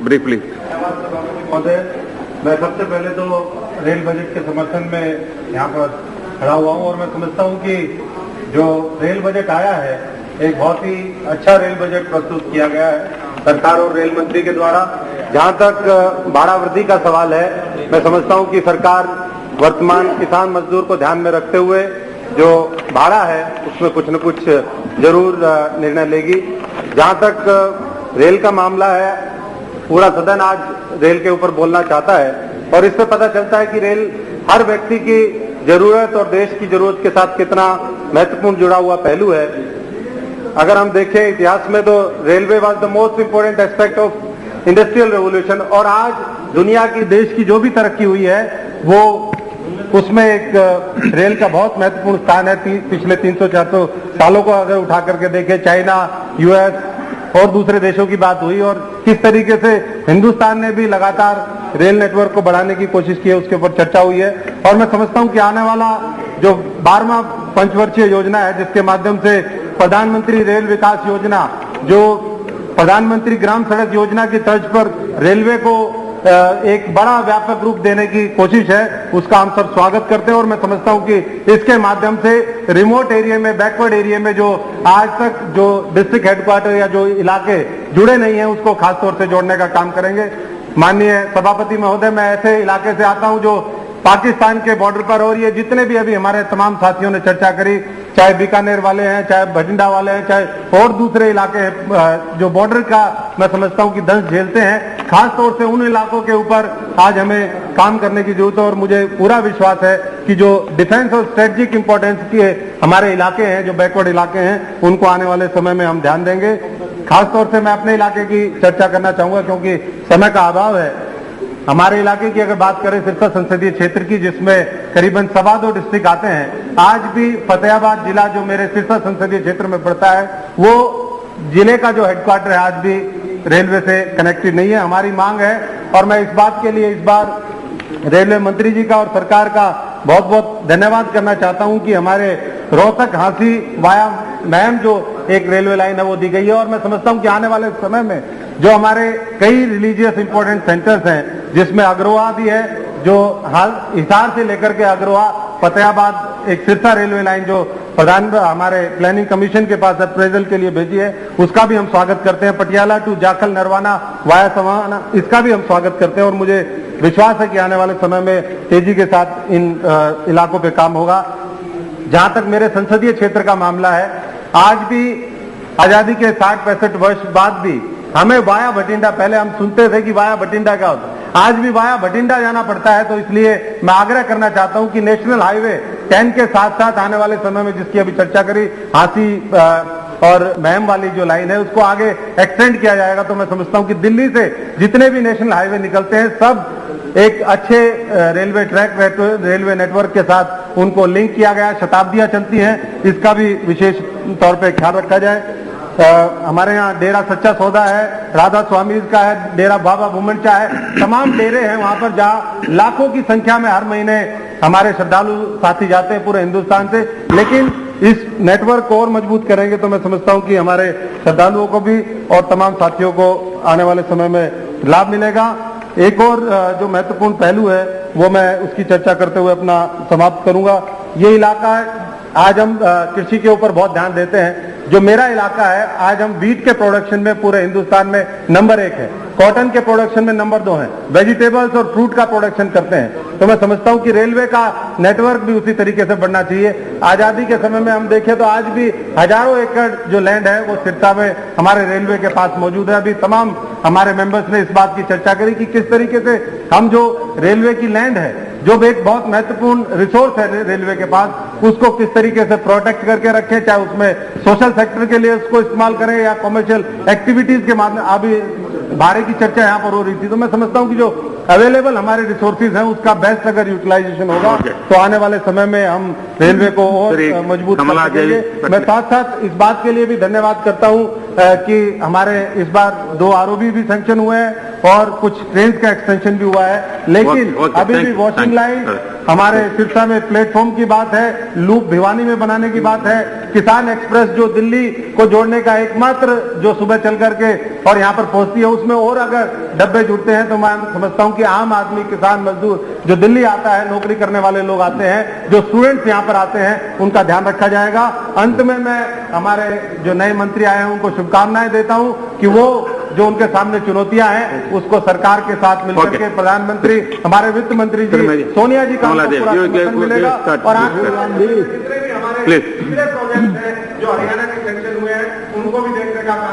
Briefly. महोदय, मैं सबसे पहले तो रेल बजट के समर्थन में यहाँ पर खड़ा हुआ हूँ और मैं समझता हूँ कि जो रेल बजट आया है एक बहुत ही अच्छा रेल बजट प्रस्तुत किया गया है सरकार और रेल मंत्री के द्वारा। जहाँ तक भाड़ा वृद्धि का सवाल है, मैं समझता हूँ कि सरकार वर्तमान किसान मजदूर को ध्यान में रखते हुए जो भाड़ा है उसमें कुछ न कुछ जरूर निर्णय लेगी। जहाँ तक रेल का मामला है, पूरा सदन आज रेल के ऊपर बोलना चाहता है और इससे पता चलता है कि रेल हर व्यक्ति की जरूरत और देश की जरूरत के साथ कितना महत्वपूर्ण जुड़ा हुआ पहलू है। अगर हम देखें इतिहास में तो railway was the most important aspect of industrial revolution और आज दुनिया की देश की जो भी तरक्की हुई है वो उसमें एक रेल का बहुत महत्वपूर्ण स्थान है। पिछले 300-400 सालों को अगर उठा करके देखें, चाइना, यूएस और दूसरे देशों की बात हुई और किस तरीके से हिंदुस्तान ने भी लगातार रेल नेटवर्क को बढ़ाने की कोशिश की है, उसके ऊपर चर्चा हुई है। और मैं समझता हूं कि आने वाला जो 12वां पंचवर्षीय योजना है जिसके माध्यम से प्रधानमंत्री रेल विकास योजना, जो प्रधानमंत्री ग्राम सड़क योजना की तर्ज पर रेलवे को एक बड़ा व्यापक रूप देने की कोशिश है, उसका हम सब स्वागत करते हैं। और मैं समझता हूं कि इसके माध्यम से रिमोट एरिया में, बैकवर्ड एरिया में जो आज तक जो डिस्ट्रिक्ट हेडक्वार्टर या जो इलाके जुड़े नहीं है उसको खासतौर से जोड़ने का काम करेंगे। माननीय सभापति महोदय, मैं ऐसे इलाके से आता हूं जो पाकिस्तान के बॉर्डर पर, और ये जितने भी अभी हमारे तमाम साथियों ने चर्चा करी, चाहे बीकानेर वाले हैं, चाहे भटिंडा वाले हैं, चाहे और दूसरे इलाके हैं जो बॉर्डर का मैं समझता हूं कि दंश झेलते हैं, खास तौर से उन इलाकों के ऊपर आज हमें काम करने की जरूरत है। और मुझे पूरा विश्वास है कि जो डिफेंस और स्ट्रेटेजिक इंपॉर्टेंस के हमारे इलाके हैं, जो बैकवर्ड इलाके हैं, उनको आने वाले समय में हम ध्यान देंगे। खासतौर से मैं अपने इलाके की चर्चा करना चाहूंगा क्योंकि समय का अभाव है। हमारे इलाके की अगर बात करें सिरसा संसदीय क्षेत्र की, जिसमें करीबन 2.25 डिस्ट्रिक्ट आते हैं, आज भी फतेहाबाद जिला जो मेरे सिरसा संसदीय क्षेत्र में पड़ता है वो जिले का जो हेडक्वार्टर है आज भी रेलवे से कनेक्टेड नहीं है। हमारी मांग है और मैं इस बात के लिए इस बार रेलवे मंत्री जी का और सरकार का बहुत बहुत धन्यवाद करना चाहता हूं कि हमारे रोहतक हांसी वाया महम जो एक रेलवे लाइन है वो दी गई है। और मैं समझता हूं कि आने वाले समय में जो हमारे कई रिलीजियस इंपॉर्टेंट सेंटर्स हैं, जिसमें अग्रवा भी है, जो हिसार से लेकर के अग्रवा फतेहाबाद एक सिरसा रेलवे लाइन जो प्रधान हमारे प्लानिंग कमीशन के पास अप्रेजल के लिए भेजी है, उसका भी हम स्वागत करते हैं। पटियाला टू जाखल नरवाना वाया सवाना, इसका भी हम स्वागत करते हैं। और मुझे विश्वास है कि आने वाले समय में तेजी के साथ इन इलाकों पे काम होगा। जहां तक मेरे संसदीय क्षेत्र का मामला है, आज भी आजादी के 60-65 वर्ष बाद भी हमें वाया भटिंडा, पहले हम सुनते थे कि वाया भटिंडा क्या होता है, आज भी वाया भटिंडा जाना पड़ता है। तो इसलिए मैं आग्रह करना चाहता हूं कि नेशनल हाईवे 10 के साथ साथ आने वाले समय में जिसकी अभी चर्चा करी, हांसी और महम वाली जो लाइन है उसको आगे एक्सटेंड किया जाएगा। तो मैं समझता हूं कि दिल्ली से जितने भी नेशनल हाईवे निकलते हैं सब एक अच्छे रेलवे ट्रैक, रेलवे नेटवर्क के साथ उनको लिंक किया गया। शताब्दियां चलती हैं, इसका भी विशेष तौर पर ख्याल रखा जाए। हमारे यहाँ डेरा सच्चा सौदा है, राधा स्वामी का है, डेरा बाबा भूमनचा है, तमाम डेरे हैं वहां पर जहाँ लाखों की संख्या में हर महीने हमारे श्रद्धालु साथी जाते हैं पूरे हिंदुस्तान से। लेकिन इस नेटवर्क को और मजबूत करेंगे तो मैं समझता हूं कि हमारे श्रद्धालुओं को भी और तमाम साथियों को आने वाले समय में लाभ मिलेगा। एक और जो महत्वपूर्ण पहलू है वो मैं उसकी चर्चा करते हुए अपना समाप्त करूंगा। ये इलाका आज हम कृषि के ऊपर बहुत ध्यान देते हैं। जो मेरा इलाका है, आज हम वीट के प्रोडक्शन में पूरे हिंदुस्तान में नंबर 1 है, कॉटन के प्रोडक्शन में नंबर 2 है, वेजिटेबल्स और फ्रूट का प्रोडक्शन करते हैं। तो मैं समझता हूं कि रेलवे का नेटवर्क भी उसी तरीके से बढ़ना चाहिए। आजादी के समय में हम देखें तो आज भी हजारों एकड़ जो लैंड है वो सिरसा में हमारे रेलवे के पास मौजूद है। अभी तमाम हमारे मेंबर्स ने इस बात की चर्चा करी कि किस तरीके से हम जो रेलवे की लैंड है, जो एक बहुत महत्वपूर्ण रिसोर्स है रेलवे के पास, उसको किस तरीके से प्रोटेक्ट करके रखें, चाहे उसमें सोशल सेक्टर के लिए उसको इस्तेमाल करें या कमर्शियल एक्टिविटीज के माध्यम। अभी भाड़े की चर्चा यहाँ पर हो रही थी, तो मैं समझता हूँ कि जो अवेलेबल हमारे रिसोर्सेज हैं उसका बेस्ट अगर यूटिलाइजेशन होगा तो आने वाले समय में हम रेलवे को और मजबूत कर सकेंगे। मैं साथ साथ इस बात के लिए भी धन्यवाद करता हूँ कि हमारे इस बार 2 आरओबी भी सैंक्शन हुए हैं और कुछ ट्रेन का एक्सटेंशन भी हुआ है, लेकिन अभी भी वॉशिंग लाइन हमारे सिरसा में प्लेटफॉर्म की बात है, लूप भिवानी में बनाने की बात है, किसान एक्सप्रेस जो दिल्ली को जोड़ने का एकमात्र जो सुबह चल करके और यहाँ पर पहुंचती है, उसमें और अगर डब्बे जुड़ते हैं तो मैं समझता हूं कि आम आदमी, किसान, मजदूर जो दिल्ली आता है, नौकरी करने वाले लोग आते हैं, जो स्टूडेंट्स यहाँ पर आते हैं, उनका ध्यान रखा जाएगा। अंत में मैं हमारे जो नए मंत्री आए हैं उनको शुभकामनाएं देता हूं कि वो जो उनके सामने चुनौतियां हैं उसको सरकार के साथ मिलकर के प्रधानमंत्री, हमारे वित्त मंत्री जी, सोनिया जी का पूरा समर्थन मिलेगा। और आज जितने भी हमारे पिछले प्रोजेक्ट हैं जो हरियाणा के सेंक्शन हुए हैं उनको भी देखने का